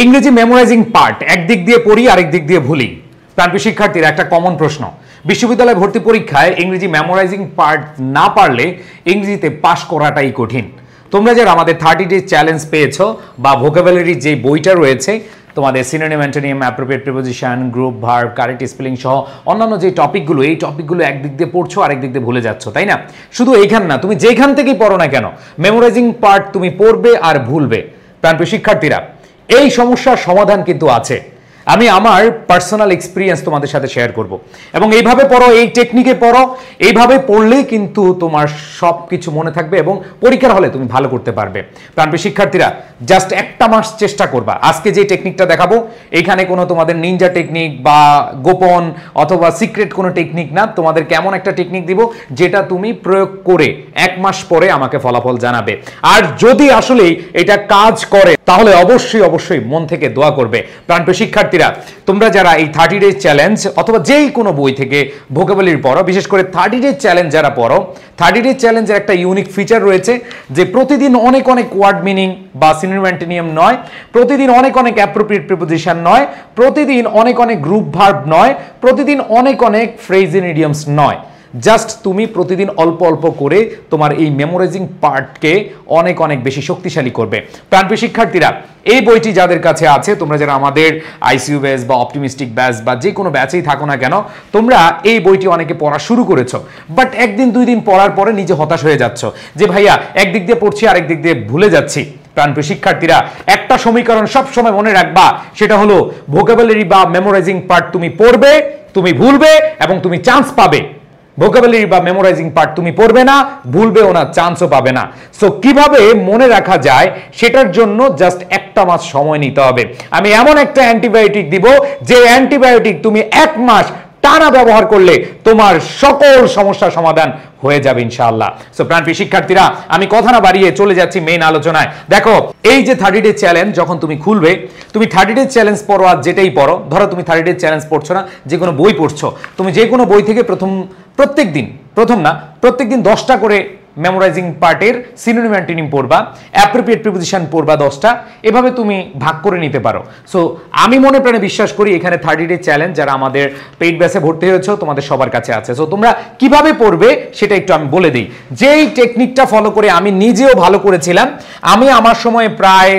ইংরেজি memorising part একদিক দিয়ে পড়ি আরেক দিক দিয়ে ভুলি। প্রাণপ্রিয় শিক্ষার্থীরা, একটা কমন প্রশ্ন, বিশ্ববিদ্যালয় ভর্তি পরীক্ষায় ইংরেজি মেমোরাইজিং পার্ট না পারলে ইংরেজিতে পাশ করাটাই কঠিন। তোমরা যারা আমাদের 30 ডে চ্যালেঞ্জ পেয়েছো বা ভোকাবুলারি যে বইটা রয়েছে, তোমাদের synonym, antonym, appropriate preposition, group verb, correct spelling সহ অন্যান্য যে টপিকগুলো, এই টপিকগুলো একদিক দিয়ে পড়ছো আরেক দিক দিয়ে ভুলে যাচ্ছ, তাই না? শুধু এইখান না, তুমি যেখান থেকেই পড়ো না কেন, মেমোরাইজিং পার্ট তুমি পড়বে আর ভুলবে। প্রাণপ্রিয় শিক্ষার্থীরা, এই সমস্যার সমাধান কিন্তু আছে। আমি আমার পার্সোনাল এক্সপিরিয়েন্স তোমাদের সাথে শেয়ার করব এবং এইভাবে পড়ো, এই টেকনিকে পড়ো, এইভাবে পড়লেই কিন্তু তোমার সব কিছু মনে থাকবে এবং পরীক্ষার হলে তুমি ভালো করতে পারবে। প্রাণপ্রিয় শিক্ষার্থীরা, জাস্ট একটা মাস চেষ্টা করবা। আজকে যে টেকনিকটা দেখাবো, এখানে কোনো তোমাদের নিনজা টেকনিক বা গোপন অথবা সিক্রেট কোনো টেকনিক না। তোমাদের কেমন একটা টেকনিক দিব যেটা তুমি প্রয়োগ করে 1 মাস পরে আমাকে ফলাফল জানাবে। আর যদি আসলেই এটা কাজ করে তাহলে অবশ্যই অবশ্যই মন থেকে দোয়া করবে। প্রাণপ্রিয় শিক্ষার্থীরা, তোমরা যারা এই 30 ডে চ্যালেঞ্জ অথবা যেই কোনো বই থেকে ভোকাবুলারি পড়ো, বিশেষ করে 30 ডে চ্যালেঞ্জ যারা পড়ো, 30 ডে চ্যালেঞ্জের একটা ইউনিক ফিচার রয়েছে যে প্রতিদিন অনেক অনেক ওয়ার্ড মিনিং বা সিনোনিম, অ্যান্টোনিম নয়, প্রতিদিন অনেক অনেক অ্যাপ্রোপ্রিয়েট প্রিপোজিশন নয়, প্রতিদিন অনেক অনেক গ্রুপ ভার্ব নয়, প্রতিদিন অনেক অনেক ফ্রেজ এন্ড ইডিয়মস নয়। জাস্ট তুমি প্রতিদিন অল্প অল্প করে তোমার এই মেমোরাইজিং পার্টকে অনেক অনেক বেশি শক্তিশালী করবে। প্রাণপ্রিয় শিক্ষার্থীরা, এই বইটি যাদের কাছে আছে, তোমরা যারা আমাদের আইসিইউ ব্যাচ বা অপটিমিস্টিক ব্যাচ বা যে কোনো ব্যাচেই থাকো না কেন, তোমরা এই বইটি অনেকে পড়া শুরু করেছো, বাট একদিন দুই দিন পড়ার পরে নিজে হতাশ হয়ে যাচ্ছ যে ভাইয়া একদিক দিয়ে পড়ছি আরেক দিক দিয়ে ভুলে যাচ্ছি। প্রাণপ্রিয় শিক্ষার্থীরা, একটা সমীকরণ সব সময় মনে রাখবা, সেটা হলো ভোকাবুলারি বা মেমোরাইজিং পার্ট তুমি পড়বে, তুমি ভুলবে এবং তুমি চান্স পাবে। ভোকাবুলারি বা মেমোরাইজিং পার্ট তুমি পড়বে না, ভুলবেও না, চান্সও পাবে না। সো কিভাবে মনে রাখা যায় সেটার জন্য জাস্ট একটা মাস সময় নিতে হবে। আমি এমন একটা অ্যান্টিবায়োটিক দিব যে অ্যান্টিবায়োটিক তুমি 1 মাস টানা ব্যবহার করলে তোমার সকল সমস্যার সমাধান হয়ে যাবে ইনশাআল্লাহ। সো প্রাণপ্রিয় শিক্ষার্থীরা, আমি কথা না বাড়িয়ে চলে যাচ্ছি মেইন আলোচনায়। দেখো, এই যে 30 ডে চ্যালেঞ্জ যখন তুমি খুলবে, তুমি 30 ডে চ্যালেঞ্জ পড়ো আর যেটাই পড়ো, ধরো তুমি 30 ডে চ্যালেঞ্জ পড়ছো না, যে কোনো বই পড়ছো, তুমি যে কোনো বই থেকে প্রত্যেকদিন 10টা করে মেমোরাইজিং পার্টের সিনোনিম, অ্যান্টোনিম পড়বা, অ্যাপ্রোপ্রিয়েট প্রিপোজিশন পড়বা 10টা, এভাবে তুমি ভাগ করে নিতে পারো। সো আমি মনে প্রাণে বিশ্বাস করি এখানে 30 ডে চ্যালেঞ্জ যারা আমাদের পেইড ব্যাচে ভর্তি হয়েছে তোমাদের সবার কাছে আছে। সো তোমরা কিভাবে পড়বে সেটা একটু আমি বলে দিই। যেই টেকনিকটা ফলো করে আমি নিজেও ভালো করেছিলাম, আমি আমার সময়ে প্রায়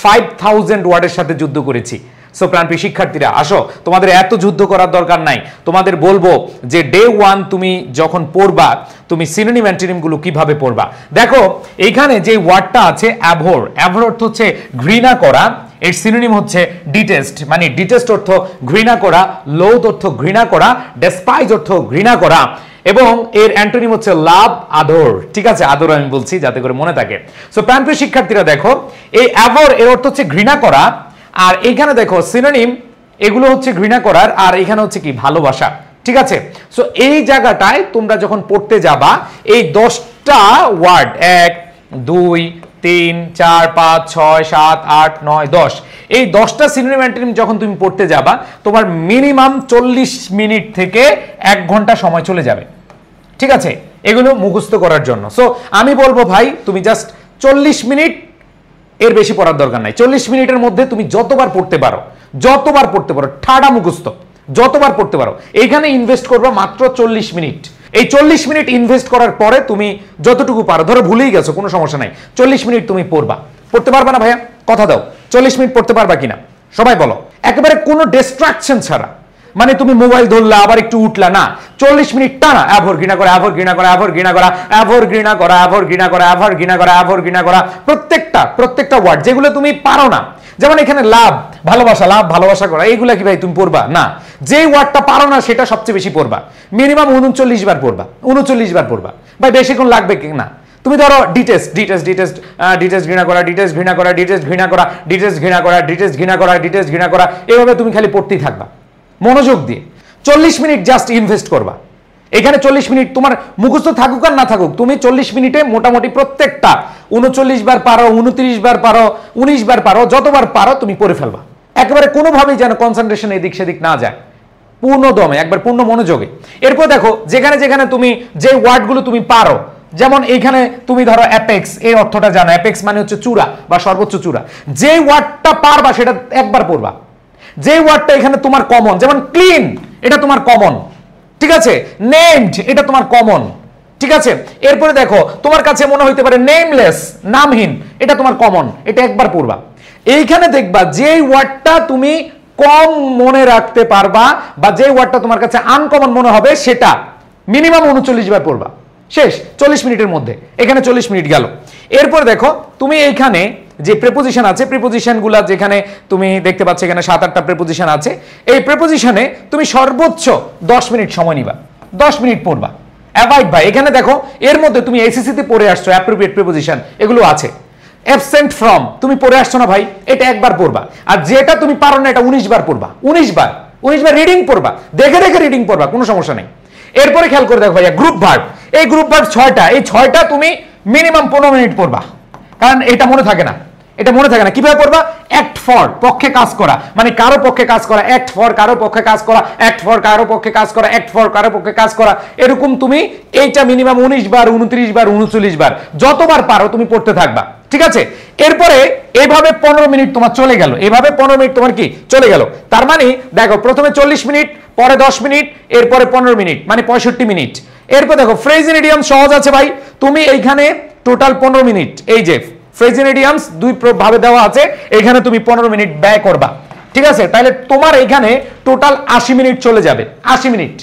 5000 ওয়ার্ডের সাথে যুদ্ধ করেছি। সো প্রাণপ্রিয় শিক্ষার্থীরা, আসো, তোমাদের এত যুদ্ধ করার দরকার নাই। তোমাদের বলবো যে ডে 1 তুমি যখন পড়বা, তুমি সিনোনিম, অ্যান্টোনিম গুলো কিভাবে পড়বা। দেখো, এইখানে যে ওয়ার্ডটা আছে অ্যাভোর, অ্যাভোর অর্থ হচ্ছে ঘৃণা করা, এর সিনোনিম হচ্ছে ডিটেস্ট, মানে ডিটেস্ট অর্থ ঘৃণা করা, লোথ অর্থ ঘৃণা করা, ডেসপাইজ অর্থ ঘৃণা করা, এবং এর অ্যান্টোনিম হচ্ছে লাভ, আদর। ঠিক আছে, আদর আমি বলছি যাতে করে মনে থাকে। সো প্রাণপ্রিয় শিক্ষার্থীরা, দেখো, এই অ্যাভোর এর অর্থ হচ্ছে ঘৃণা করা, আর এইখানে দেখো সিনোনিম, এগুলো হচ্ছে ঘৃণা করার, আর এখানে হচ্ছে কি ভালোবাসা। ঠিক আছে, সো এই জায়গাটায় তোমরা যখন পড়তে যাবা, এই 10টা ওয়ার্ড 1 2 3 4 5 6 7 8 9 10, এই 10টা সিনোনিম, অ্যান্টোনিম যখন তুমি পড়তে যাবা, তোমার মিনিমাম 40 মিনিট থেকে 1 ঘন্টা সময় চলে যাবে। ঠিক আছে, এগুলো মুখস্থ করার জন্য। সো আমি বলবো ভাই, তুমি জাস্ট 40 মিনিট, এর বেশি পড়ার দরকার নাই। 40 মিনিটের মধ্যে তুমি যতবার পড়তে পারো ঠাডা মুখস্থ যতবার পড়তে পারো। এইখানে ইনভেস্ট করবা মাত্র 40 মিনিট। এই 40 মিনিট ইনভেস্ট করার পরে তুমি যতটুকু পারো, ধরো ভুলেই গেছো, কোনো সমস্যা নাই, 40 মিনিট তুমি পড়তে পারবা না ভাইয়া? কথা দাও, 40 মিনিট পড়তে পারবা কিনা সবাই বলো, একেবারে কোনো ডিস্ট্রাকশন ছাড়া। মানে তুমি মোবাইল ধরলা আবার একটু উঠলা না, 40 মিনিট টানা অ্যাভোর ঘৃণা করা, অ্যাভোর ঘৃণা করা, অ্যাভোর ঘৃণা করা, অ্যাভোর ঘৃণা করা, অ্যাভোর ঘৃণা করা, অ্যাভোর ঘৃণা করা, অ্যাভোর ঘৃণা করা, প্রত্যেকটা ওয়ার্ড যেগুলো তুমি পারো না, যেমন এখানে লাভ, ভালোবাসা, লাভ ভালোবাসা করা, এইগুলা কি ভাই তুমি পড়বা না? যে ওয়ার্ডটা পারো না সেটা সবচেয়ে বেশি পড়বা, মিনিমাম 39 বার পড়বা, 39 বার পড়বা ভাই, বেশিক্ষণ লাগবে কি না? তুমি ধরো ডিটেস্ট ঘৃণা করা, ডিটেস্ট ঘৃণা করা, ডিটেস্ট ঘৃণা করা, ডিটেস্ট ঘৃণা করা, ডিটেস্ট ঘৃণা করা, ডিটেস্ট ঘৃণা করা, এভাবে তুমি খালি পড়তেই থাকবা মনোযোগ দিয়ে। 40 মিনিট জাস্ট ইনভেস্ট করবা এখানে। 40 মিনিট তোমার মুখস্থ থাকুক আর না থাকুক, তুমি 40 মিনিটে মোটামুটি প্রত্যেকটা 39 বার পারো, 29 বার পারো, 19 বার পারো, যতবার পারো তুমি পড়ে ফেলবা। একেবারে কোনোভাবেই যেন কনসেন্ট্রেশন এদিক সেদিক না যায়, পূর্ণ দমে, একবার পূর্ণ মনোযোগে। এরপর দেখো, যেখানে যেখানে তুমি যে ওয়ার্ডগুলো তুমি পারো, যেমন এইখানে তুমি ধরো অ্যাপেক্স, এই অর্থটা জানো, অ্যাপেক্স মানে হচ্ছে চূড়া বা সর্বোচ্চ চূড়া। যে ওয়ার্ডটা পারবা সেটা একবার পড়বা। যে ওয়ার্ডটা এখানে তোমার কমন, যেমন ক্লিন, এটা তোমার কমন, ঠিক আছে। নেমড, এটা তোমার কমন, ঠিক আছে। এরপরে দেখো তোমার কাছে মনে হইতে পারে নেমলেস, নামহীন, এটা তোমার কমন, এটা একবার পড়বা। এইখানে দেখবা যে ওয়ার্ডটা তুমি কম মনে রাখতে পারবা বা যে ওয়ার্ডটা তোমার কাছে আনকমন মনে হবে সেটা মিনিমাম 39 বার পড়বা। শেষ, 40 মিনিটের মধ্যে। এখানে 40 মিনিট গেল। এরপর দেখো তুমি এইখানে যে প্রিপোজিশন আছে, প্রিপোজিশনগুলো যেখানে তুমি দেখতে পাচ্ছ এখানে 7-8টা প্রিপোজিশন আছে, এই প্রিপোজিশনে তুমি সর্বোচ্চ 10 মিনিট সময় নিবা, 10 মিনিট পড়বা। অ্যাভয়েড বাই, এখানে দেখো এর মধ্যে তুমি এসএসসি তে পড়ে আসছো অ্যাপ্রোপ্রিয়েট প্রিপোজিশন এগুলো আছে। অ্যাবসেন্ট ফ্রম তুমি পড়ে আসছো না ভাই, এটা একবার পড়বা। আর যেটা তুমি পারো না এটা 19 বার পড়বা, 19 বার রিডিং পড়বা, দেখে দেখে রিডিং পড়বা, কোনো সমস্যা নেই। এরপরে খেয়াল করে দেখো ভাইয়া গ্রুপ ভার্ব, এই গ্রুপ ভার্ব 6টা, এই 6টা তুমি মিনিমাম 15 মিনিট পড়বা, কারণ এটা মনে থাকে না, এটা মনে থাকে না। কিভাবে পড়বা? অ্যাক্ট ফর, পক্ষে কাজ করা, মানে কারো পক্ষে কাজ করা, অ্যাক্ট ফর কারো পক্ষে কাজ করা, অ্যাক্ট ফর কারো পক্ষে কাজ করা, অ্যাক্ট ফর কারো পক্ষে কাজ করা, এরকম তুমি এইটা মিনিমাম 19 বার, 29 বার, 39 বার, যতবার পারো তুমি পড়তে থাকবা, ঠিক আছে। এরপরে এইভাবে 15 মিনিট তোমার চলে গেল, এইভাবে 15 মিনিট তোমার কি চলে গেল। তার মানে দেখো প্রথমে 40 মিনিট, পরে 10 মিনিট, এরপরে 15 মিনিট, মানে 65 মিনিট। এরপর দেখো ফ্রেজ ইন ইডিয়ম সহজ আছে ভাই, তুমি এইখানে টোটাল 15 মিনিট, এই যে ফ্রেজ ইন ইডিয়মস দুই ভাবে দেওয়া আছে, এখানে তুমি 15 মিনিট ব্যয় করবা, ঠিক আছে। তাহলে তোমার এখানে টোটাল 80 মিনিট চলে যাবে, 80 মিনিট।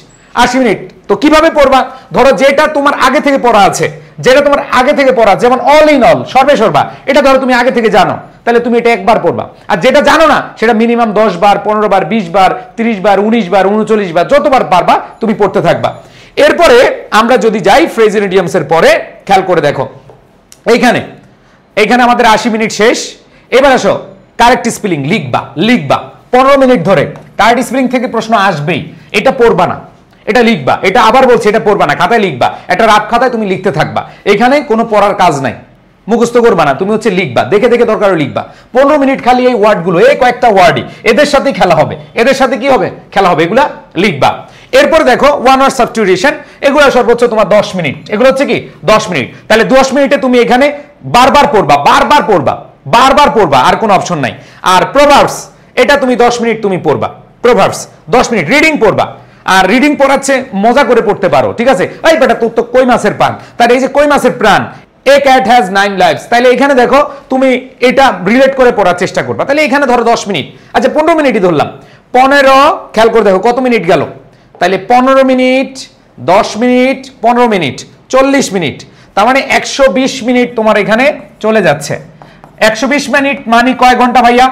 তো কিভাবে পড়বা? ধরো যেটা তোমার আগে থেকে পড়া আছে, যেটা তোমার আগে থেকে পড়া, যেমন অল ইন অল, সর্বে সর্বা, এটা ধরো তুমি আগে থেকে জানো, তাহলে তুমি এটা একবার পড়বা। আর যেটা জানো না সেটা মিনিমাম 10 বার, 15 বার, 20 বার, 30 বার, 19 বার, 39 বার, যতবার পারবা তুমি পড়তে থাকবা। এরপরে আমরা যদি যাই ফ্রেজ ইন ইডিয়মস এর পরে, খেয়াল করে দেখো এইখানে আমাদের 80 মিনিট শেষ। এবার আসো কারেক্ট স্পেলিং লিখবা 15 মিনিট ধরে। কারেক্ট স্পেলিং থেকে প্রশ্ন আসবেই, এটা পড়বা না, এটা লিখবা। এটা আবার বলছি, এটা পড়বা না, খাতায় লিখবা, একটা রাত খাতায় তুমি লিখতে থাকবা। এখানে কোনো পড়ার কাজ নাই, মুখস্থ করবা না, তুমি হচ্ছে লিখবা, দেখে দেখে দরকারও লিখবা। 15 মিনিট খালি এই ওয়ার্ডগুলো, এই কয়েকটা ওয়ার্ডই, এদের সাথেই খেলা হবে, এদের সাথে কি হবে খেলা হবে, এগুলা লিখবা। এরপর দেখো ওয়ান ওয়ার্ড সাবস্টিটিউশন, এগুলো সর্বোচ্চ তোমার 10 মিনিট, এগুলো হচ্ছে কি 10 মিনিট। তাহলে 10 মিনিটে তুমি এখানে বারবার পড়বা, আর কোনো অপশন নাই। আর প্রভার্বস, এটা তুমি 10 মিনিট তুমি পড়বা, প্রভার্বস 10 মিনিট রিডিং পড়বা। আর রিডিং পড়াচ্ছে মজা করে পড়তে পারো, ঠিক আছে। এই বেটা তোর তো কই মাছের প্রাণ, তাহলে এই যে কই মাছের প্রাণ, এ ক্যাট হ্যাজ 9 লাইভস, তাহলে এখানে দেখো তুমি এটা রিলেট করে পড়ার চেষ্টা করবা। তাহলে এখানে ধরো 10 মিনিট, আচ্ছা 15 মিনিটই ধরলাম, 15, খেয়াল করে দেখো কত মিনিট গেল। তাহলে 15 মিনিট, 10 মিনিট, 15 মিনিট, 40 মিনিট, তার মানে 120 মিনিট তোমার এখানে চলে যাচ্ছে। 120 মিনিট মানে কয় ঘন্টা ভাইয়া?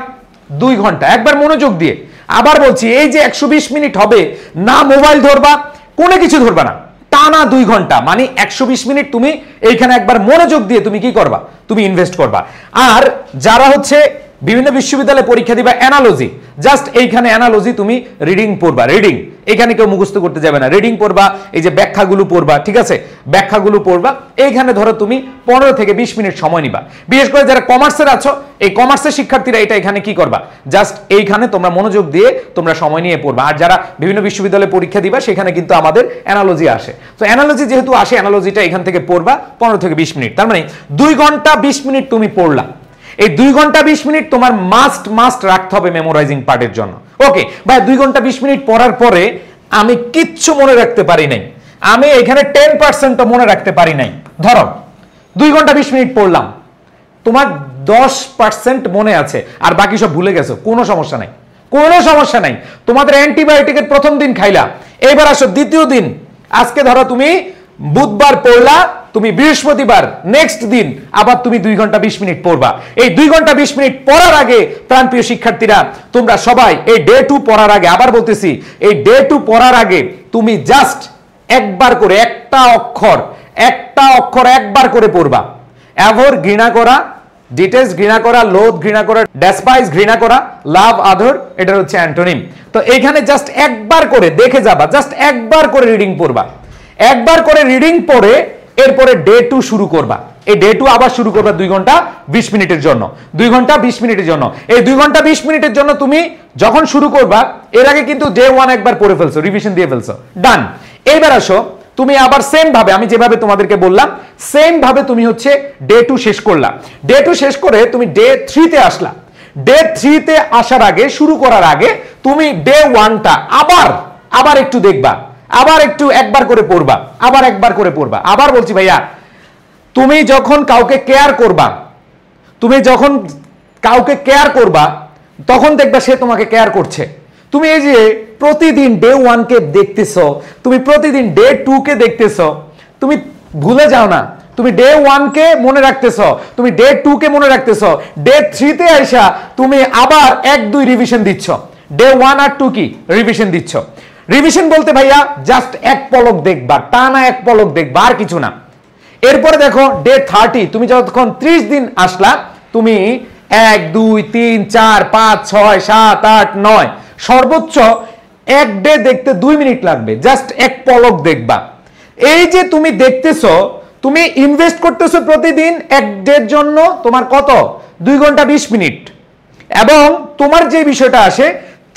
2 ঘন্টা। একবার মনোযোগ দিয়ে আবার বলছি, এই যে 120 মিনিট হবে না, মোবাইল ধরবা, কোনো কিছু ধরবা না, টানা 2 ঘন্টা, মানে 120 মিনিট তুমি এইখানে একবার মনোযোগ দিয়ে তুমি কি করবা, তুমি ইনভেস্ট করবা। আর যারা হচ্ছে বিভিন্ন বিশ্ববিদ্যালয়ে পরীক্ষা দিবা অ্যানালজি, জাস্ট এইখানে অ্যানালজি তুমি রিডিং পড়বা, রিডিং, এখানে কেউ মুখস্থ করতে যাবে না, রিডিং পড়বা, এই যে ব্যাখ্যাগুলো পড়বা, ঠিক আছে, ব্যাখ্যাগুলো পড়বা। এইখানে ধরো তুমি 15 থেকে 20 মিনিট সময় নিবা। বিশেষ করে যারা কমার্সের আছো, এই কমার্সের শিক্ষার্থীরা এটা এখানে কি করবা, জাস্ট এইখানে তোমরা মনোযোগ দিয়ে তোমরা সময় নিয়ে পড়বা। আর যারা বিভিন্ন বিশ্ববিদ্যালয়ে পরীক্ষা দিবা সেখানে কিন্তু আমাদের অ্যানালজি আসে, তো অ্যানালজি যেহেতু আসে, অ্যানালজিটা এখান থেকে পড়বা 15 থেকে 20 মিনিট, তার মানে 2 ঘন্টা 20 মিনিট তুমি পড়লা। এই 2 ঘন্টা 20 মিনিট তোমার মাস্ট রাখতে হবে মেমোরাইজিং পার্টের জন্য। ওকে ভাই, 2 ঘন্টা 20 মিনিট পড়ার পরে আমি কিচ্ছু মনে রাখতে পারি নাই, আমি এখানে 10% মনে রাখতে পারি নাই। ধরো 2 ঘন্টা 20 মিনিট পড়লাম, তোমার 10% মনে আছে আর বাকি সব ভুলে গেছো, কোনো সমস্যা নাই, কোনো সমস্যা নাই। তোমাদের অ্যান্টিবায়োটিকের প্রথম দিন খাইলা, এবার আসো দ্বিতীয় দিন, আজকে ধরো তুমি বুধবার পড়লা, তুমি বৃহস্পতিবার নেক্সট দিন আবার তুমি 2 ঘন্টা 20 মিনিট পড়বা। এই 2 ঘন্টা 20 মিনিট পড়ার আগে প্রাণপ্রিয় শিক্ষার্থীরা তোমরা সবাই এই ডে 2 পড়ার আগে, আবার বলতেছি, এই ডে 2 পড়ার আগে তুমি জাস্ট একবার করে একটা অক্ষর একবার করে পড়বা। অ্যাভর ঘৃণা করা, ডিটেস্ট ঘৃণা করা, লোভ ঘৃণা করা, ডেসপাইস ঘৃণা করা, লাভ আদর, এটা হচ্ছে অ্যান্টোনিম। তো এইখানে জাস্ট একবার করে দেখে যাবা, জাস্ট একবার করে রিডিং পড়বা, একবার করে রিডিং পড়ে এরপরে ডে 2 শুরু করবা। এই ডে 2 আবার শুরু করবা 2 ঘন্টা 20 মিনিটের জন্য, 2 ঘন্টা 20 মিনিটের জন্য। এই 2 ঘন্টা 20 মিনিটের জন্য তুমি যখন শুরু করবা, এর আগে কিন্তু ডে 1 একবার পড়ে ফেলছো, রিভিশন দিয়ে ফেলছো, ডান। এইবার আসো তুমি আবার সেম ভাবে আমি যেভাবে তোমাদেরকে বললাম সেম ভাবে তুমি হচ্ছে ডে 2 শেষ করলা। ডে 2 শেষ করে তুমি ডে 3 তে আসলা। ডে 3 তে আসার আগে, শুরু করার আগে তুমি ডে 1টা আবার একটু দেখবা, আবার একটু একবার করে পড়বা, আবার একবার করে পড়বা। আবার বলছি ভাইয়া, তুমি যখন কাউকে কেয়ার করবা, তখন দেখবা সে তোমাকে কেয়ার করছে। তুমি এই যে প্রতিদিন ডে 1 কে দেখতেছো, তুমি প্রতিদিন ডে 2 কে দেখতেছো, তুমি ভুলে যাও না। তুমি ডে 1 কে মনে রাখতেছো, তুমি ডে 2 কে মনে রাখতেছো, ডে 3 তে আইসা তুমি আবার 1-2 রিভিশন দিচ্ছ। ডে 1 আর 2 কি রিভিশন দিচ্ছ। রিভিশন বলতে ভাইয়া জাস্ট এক পলক দেখবা, টানা এক পলক দেখবা, আর কিছু না। এরপরে দেখো ডে 30, তুমি যতক্ষণ 30 দিন আসলা, তুমি 1 2 3 4 5 6 7 8 9 সর্বোচ্চ এক ডে দেখতে 2 মিনিট লাগবে, জাস্ট এক পলক দেখবা। এই যে তুমি দেখতেছো, তুমি ইনভেস্ট করতেছো প্রতিদিন এক ডের জন্য তোমার কত 2 ঘন্টা 20 মিনিট, এবং তোমার যে বিষয়টা আসে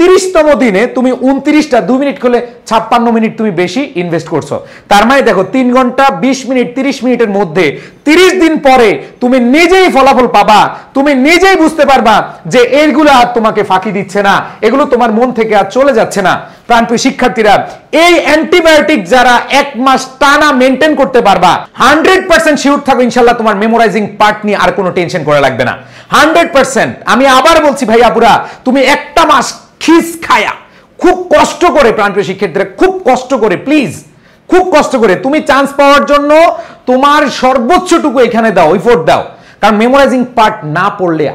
30তম দিনে তুমি 29টা 2 মিনিট করলে 56 মিনিট তুমি বেশি ইনভেস্ট করছো। তার মানে দেখো 3 ঘন্টা 20 মিনিট 30 মিনিটের মধ্যে 30 দিন পরে তুমি নিজেই ফলাফল পাবা, তুমি নিজেই বুঝতে পারবা যে এইগুলো আর তোমাকে ফাঁকি দিচ্ছে না, এগুলো তোমার মন থেকে আর চলে যাচ্ছে না। প্রাণপ্রিয় শিক্ষার্থীরা, এই অ্যান্টিবায়োটিক যারা 1 মাস টানা মেনটেন করতে পারবা, 100% শিওর থাকো ইনশাআল্লাহ তোমার মেমোরাইজিং পার্ট নিয়ে আর কোনো টেনশন করা লাগবে না। 100%। আমি আবার বলছি ভাই আপুরা, তুমি একটা মাস খিস খায়া খুব কষ্ট করে, প্রাণপ্রিয় শিক্ষার্থীরা খুব কষ্ট করে, প্লিজ খুব কষ্ট করে তুমি চান্স পাওয়ার জন্য তোমার সর্বোচ্চটুকু এখানে দাও, এফোর্ট দাও। কারণ মেমোরাইজিং পার্ট না পড়লে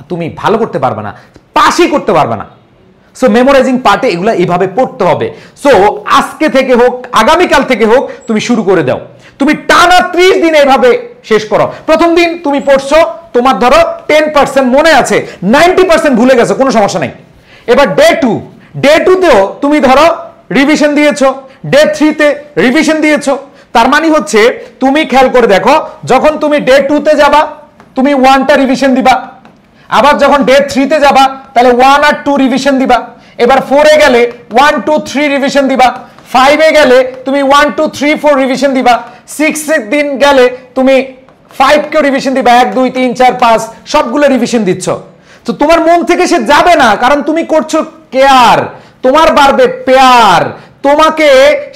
তুমি ভালো করতে পারবে না, পাসই করতে পারবে না। সো মেমোরাইজিং পার্টে এগুলো এইভাবে পড়তে হবে। সো আজকে থেকে হোক, আগামীকাল থেকে হোক, তুমি শুরু করে দাও। তুমি টানা 30 দিন এইভাবে শেষ করো। প্রথম দিন তুমি পড়ছো, তোমার ধরো 10% মনে আছে, 90% ভুলে গেছো, কোনো সমস্যা নাই। এবার ডে 2 তেও তুমি ধরো রিভিশন দিয়েছো, ডে 3 তে রিভিশন দিয়েছো। তার মানে হচ্ছে তুমি খেয়াল করে দেখো, যখন তুমি ডে 2 তে যাবা তুমি 1টা রিভিশন দিবা, আবার যখন ডে 3 তে যাবা তাহলে 1 আর 2 রিভিশন দিবা। এবার 4 এ গেলে 1 2 3 রিভিশন দিবা, 5 এ গেলে তুমি 1 2 3 4 রিভিশন দিবা, 6 এর দিন গেলে তুমি 5 কে রিভিশন দিবা, 1 2 3 4 5 সবগুলো রিভিশন দিচ্ছ। তো তোমার মন থেকে সে যাবে না, কারণ তুমি করছো কেয়ার, তোমার বাড়বে পেয়ার, তোমাকে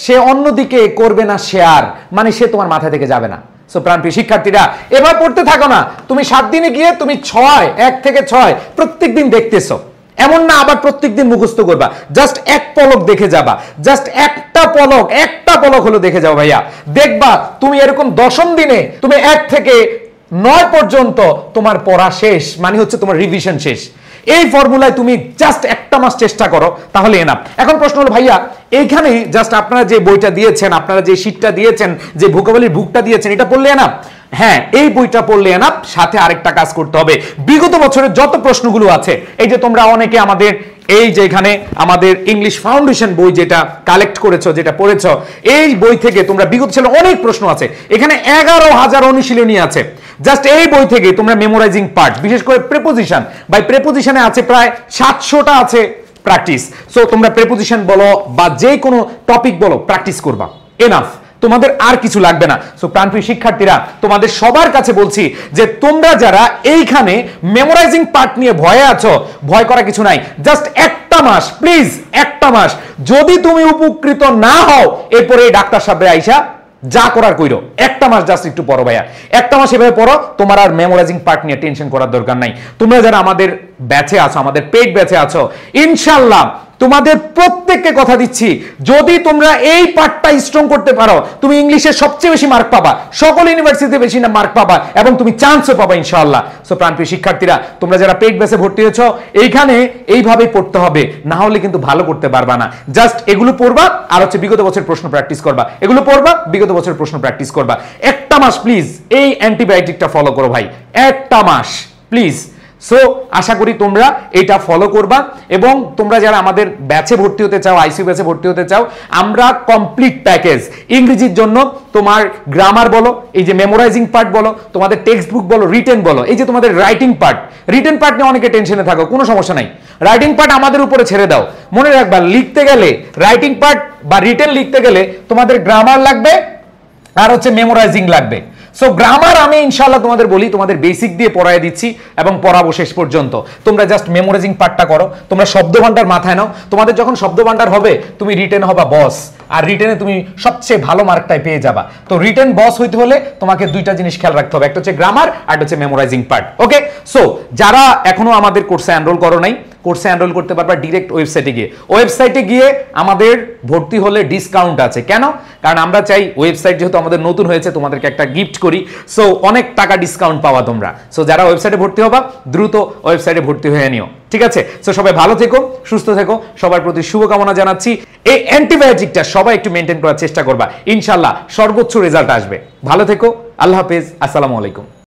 সে অন্যদিকে করবে না শেয়ার, মানে সে তোমার মাথা থেকে যাবে না। সো প্রাণপ্রিয় শিক্ষার্থীরা, এবার পড়তে থাকো না। তুমি 7 দিনে গিয়ে তুমি 1 থেকে 6 প্রত্যেকদিন দেখতেছো, এমন না আবার প্রত্যেকদিন মুখস্থ করবা, জাস্ট এক পলক দেখে যাবা, জাস্ট একটা পলক হলো দেখে যাও ভাইয়া। দেখবা তুমি এরকম 10ম দিনে তুমি 1 থেকে 9 পর্যন্ত তোমার পড়া শেষ, মানে হচ্ছে তোমার রিভিশন শেষ। এই ফর্মুলায় তুমি জাস্ট একটা মাস চেষ্টা করো, তাহলে এনাফ। এখন প্রশ্ন হলো ভাইয়া, এইখানে জাস্ট আপনারা যে বইটা দিয়েছেন, আপনারা যে শীটটা দিয়েছেন, যে ভোকাবুলারি বুকটা দিয়েছেন, এটা পড়লে এনাফ? হ্যাঁ, এই বইটা পড়লে এনাফ। সাথে আরেকটা কাজ করতে হবে, বিগত বছরের যত প্রশ্নগুলো আছে, এই যে তোমরা অনেকে আমাদের এই যে এখানে আমাদের ইংলিশ ফাউন্ডেশন বই যেটা কালেক্ট করেছো, যেটা পড়েছো, এই বই থেকে তোমরা বিগত ছিল অনেক প্রশ্ন আছে, এখানে 11,000 অনুশীলনী আছে। জাস্ট এই বই থেকে তোমরা মেমোরাইজিং পার্ট, বিশেষ করে প্রেপোজিশন, বাই প্রেপোজিশনে আছে প্রায় 700টা আছে প্র্যাকটিস। সো তোমরা প্রেপোজিশন বলো বা যে কোনো টপিক বলো, প্র্যাকটিস করবা, এনাফ, তোমাদের আর কিছু লাগবে না। সো প্রাণপ্রিয় শিক্ষার্থীরা, তোমাদের সবার কাছে বলছি যে তোমরা যারা এইখানে মেমোরাইজিং পার্ট নিয়ে ভয়ে আছো, ভয় করা কিছু নাই। জাস্ট একটা মাস, প্লিজ একটা মাস, যদি তুমি উপকৃত না হও এরপরে এই ডাক্তার সাহেবের আইসা যা করার কইরো, একটা মাস জাস্ট একটু পড়ো ভাইয়া, একটা মাস এভাবে পড়ো, তোমার আর মেমোরাইজিং পার্ট নিয়ে টেনশন করার দরকার নাই। তোমরা যারা আমাদের ব্যাচে আছো, আমাদের পেইড ব্যাচে আছো, ইনশাআল্লাহ তোমাদের প্রত্যেককে কথা দিচ্ছি, যদি তোমরা এই পার্টটা স্ট্রং করতে পারো, তুমি ইংলিশে সবচেয়ে বেশি মার্ক পাবা, সকল ইউনিভার্সিটিতে বেশি না মার্ক পাবা, এবং তুমি চান্সও পাবা ইনশাআল্লাহ। সো প্রাণপ্রিয় শিক্ষার্থীরা, তোমরা যারা পেইড ব্যাচে ভর্তি হয়েছো, এইখানে এইভাবেই পড়তে হবে, না হলে কিন্তু ভালো করতে পারবা না। জাস্ট এগুলো পড়বা আর হচ্ছে বিগত বছরের প্রশ্ন প্র্যাকটিস করবা, এগুলো পড়বা, বিগত বছরের প্রশ্ন প্র্যাকটিস করবা। একটা মাস প্লিজ এই অ্যান্টিবায়োটিকটা ফলো করো ভাই, একটা মাস প্লিজ। সো আশা করি তোমরা এটা ফলো করবা এবং তোমরা যারা আমাদের ব্যাচে ভর্তি হতে চাও, আইসিইউ ব্যাচে ভর্তি হতে চাও, আমরা কমপ্লিট প্যাকেজ ইংরেজির জন্য তোমার গ্রামার বলো, এই যে মেমোরাইজিং পার্ট বলো, তোমাদের টেক্সট বুক বলো, রিটেন বলো, এই যে তোমাদের রাইটিং পার্ট, রিটেন পার্ট নিয়ে অনেকে টেনশনে থাকো, কোনো সমস্যা নাই, রাইটিং পার্ট আমাদের উপরে ছেড়ে দাও। মনে রাখবা লিখতে গেলে রাইটিং পার্ট বা রিটেন লিখতে গেলে তোমাদের গ্রামার লাগবে আর হচ্ছে মেমোরাইজিং লাগবে। সো গ্রামার আমি ইনশাআল্লাহ তোমাদের বলি, তোমাদের বেসিক দিয়ে পড়ায় দিচ্ছি এবং পড়াবো শেষ পর্যন্ত। তোমরা জাস্ট মেমোরাইজিং পার্টটা করো, তোমরা শব্দ ভান্ডার মাথায় নাও। তোমাদের যখন শব্দ ভান্ডার হবে তুমি রিটেন হবা বস, আর রিটেনে তুমি সবচেয়ে ভালো মার্কটাই পেয়ে যাবা। তো রিটেন বস হইতে হলে তোমাকে দুইটা জিনিস খেয়াল রাখতে হবে, একটা হচ্ছে গ্রামার আর একটা হচ্ছে মেমোরাইজিং পার্ট। ওকে, সো যারা এখনো আমাদের কোর্সে এনরোল করো নাই, কোর্সে এনরোল করতে পারবা ডিরেক্ট ওয়েবসাইটে গিয়ে। ওয়েবসাইটে গিয়ে আমাদের ভর্তি হলে ডিসকাউন্ট আছে। কেন? কারণ আমরা চাই ওয়েবসাইট যেহেতু আমাদের নতুন হয়েছে তোমাদেরকে একটা গিফট করি, সো অনেক টাকা ডিসকাউন্ট পাওয়া তোমরা। সো যারা ওয়েবসাইটে ভর্তি হবা দ্রুত ওয়েবসাইটে ভর্তি হয়ে নিও, ঠিক আছে? সো সবাই ভালো থেকো, সুস্থ থেকো, সবার প্রতি শুভকামনা জানাচ্ছি। এই অ্যান্টিবায়োটিকটা সবাই একটু মেনটেন করার চেষ্টা করবা, ইনশাআল্লাহ সর্বোচ্চ রেজাল্ট আসবে। ভালো থেকো, আল্লাহ হাফেজ, আসসালামু আলাইকুম।